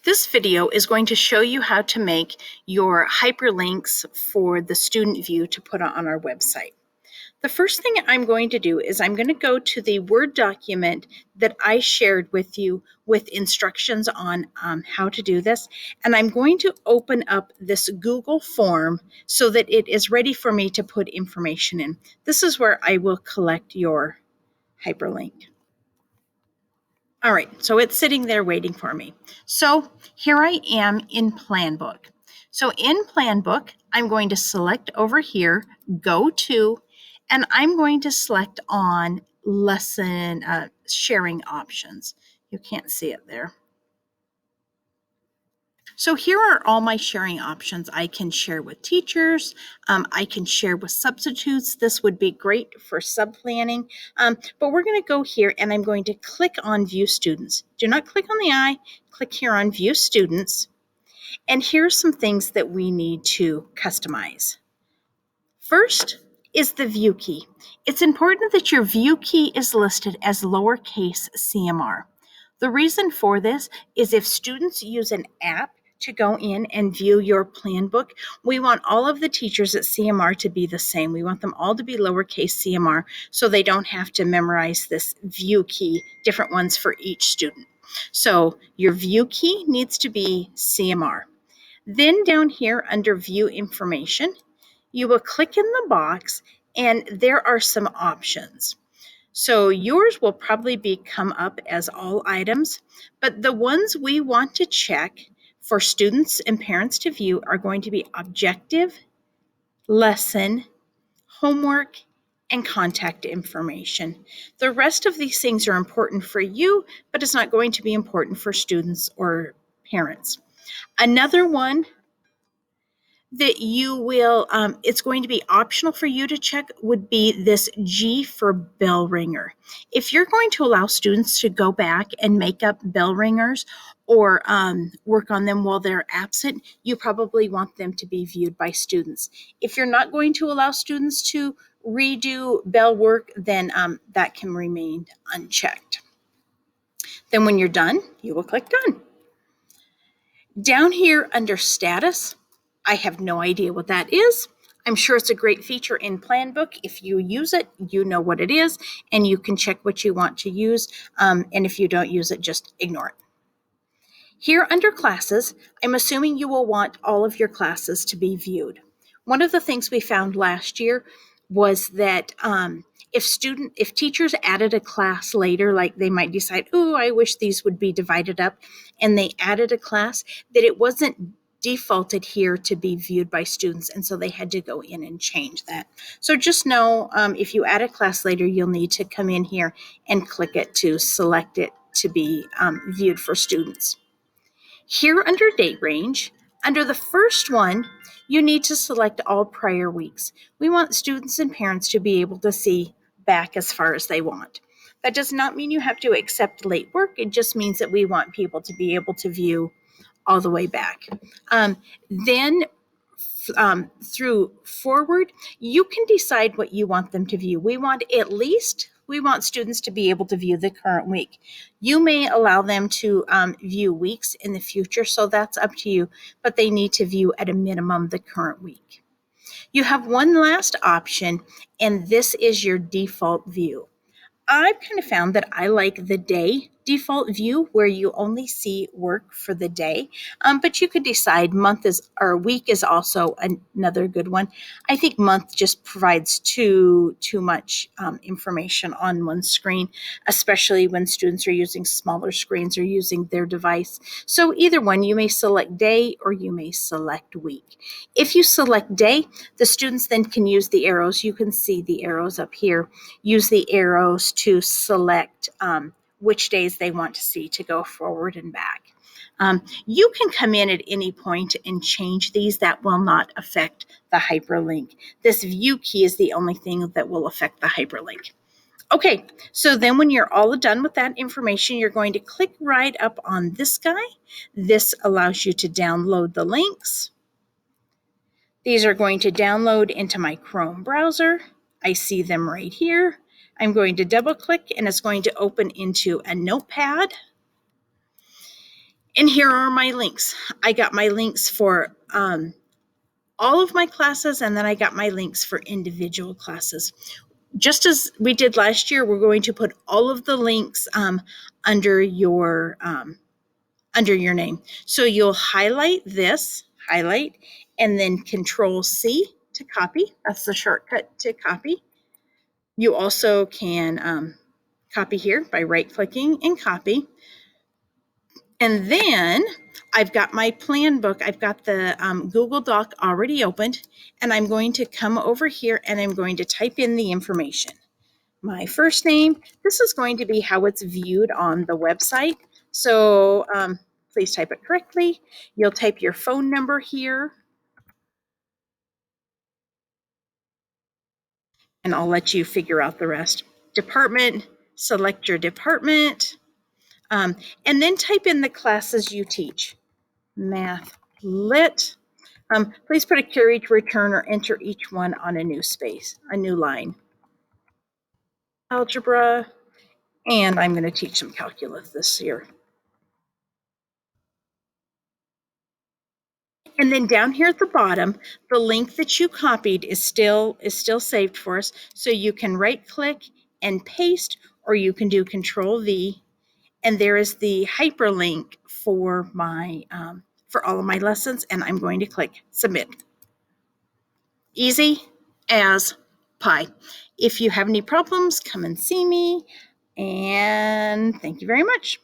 This video is going to show you how to make your hyperlinks for the student view to put on our website. The first thing I'm going to do is I'm going to go to the Word document that I shared with you with instructions on how to do this, and I'm going to open up this Google form so that it is ready for me to put information in. This is where I will collect your hyperlink. All right, so it's sitting there waiting for me. So here I am in Planbook. So in Planbook, I'm going to select over here, Go To, and I'm going to select on lesson sharing options. You can't see it there. So here are all my sharing options. I can share with teachers. I can share with substitutes. This would be great for sub-planning. But we're going to go here and I'm going to click on View Students. Do not click on the eye. Click here on View Students. And here's some things that we need to customize. First is the view key. It's important that your view key is listed as lowercase CMR. The reason for this is if students use an app to go in and view your plan book, we want all of the teachers at CMR to be the same. We want them all to be lowercase CMR so they don't have to memorize this view key, different ones for each student. So your view key needs to be CMR. Then down here under View Information, you will click in the box and there are some options. So yours will probably come up as all items, but the ones we want to check for students and parents to view are going to be objective, lesson, homework, and contact information. The rest of these things are important for you, but it's not going to be important for students or parents. Another one that you will, it's going to be optional for you to check would be this G for bell ringer. If you're going to allow students to go back and make up bell ringers or work on them while they're absent, you probably want them to be viewed by students. If you're not going to allow students to redo bell work, then that can remain unchecked. Then when you're done, you will click Done. Down here under Status, I have no idea what that is. I'm sure it's a great feature in Planbook. If you use it, you know what it is, and you can check what you want to use. And if you don't use it, just ignore it. Here under Classes, I'm assuming you will want all of your classes to be viewed. One of the things we found last year was that if teachers added a class later, like they might decide, oh, I wish these would be divided up, and they added a class, that it wasn't defaulted here to be viewed by students, and so they had to go in and change that. So just know if you add a class later, you'll need to come in here and click it to select it to be viewed for students. Here under Date Range, under the first one, you need to select all prior weeks. We want students and parents to be able to see back as far as they want. That does not mean you have to accept late work. It just means that we want people to be able to view all the way back. Then through forward, you can decide what you want them to view. We want students to be able to view the current week. You may allow them to view weeks in the future, so that's up to you, but they need to view at a minimum the current week. You have one last option, and this is your default view. I've kind of found that I like the day default view where you only see work for the day, but you could decide week is also another good one. I think month just provides too much information on one screen, especially when students are using smaller screens or using their device. So either one, you may select day or you may select week. If you select day, the students then can use the arrows. You can see the arrows up here. Use the arrows to select which days they want to see to go forward and back. You can come in at any point and change these. That will not affect the hyperlink. This view key is the only thing that will affect the hyperlink. Okay, so then when you're all done with that information, you're going to click right up on this guy. This allows you to download the links. These are going to download into my Chrome browser. I see them right here. I'm going to double click and it's going to open into a notepad. And here are my links. I got my links for all of my classes, and then I got my links for individual classes. Just as we did last year, we're going to put all of the links under your name. So you'll highlight this, and then Control C to copy. That's the shortcut to copy. You also can copy here by right-clicking and copy. And then I've got my plan book. I've got the Google Doc already opened, and I'm going to come over here and I'm going to type in the information. My first name, this is going to be how it's viewed on the website. So please type it correctly. You'll type your phone number here, and I'll let you figure out the rest. Department, select your department, and then type in the classes you teach. Math, Lit. Please put a query to return or enter each one on a new space, a new line. Algebra, and I'm going to teach some calculus this year. And then down here at the bottom, the link that you copied is still saved for us. So you can right click and paste, or you can do Control V. And there is the hyperlink for my for all of my lessons, and I'm going to click submit. Easy as pie. If you have any problems, come and see me. And thank you very much.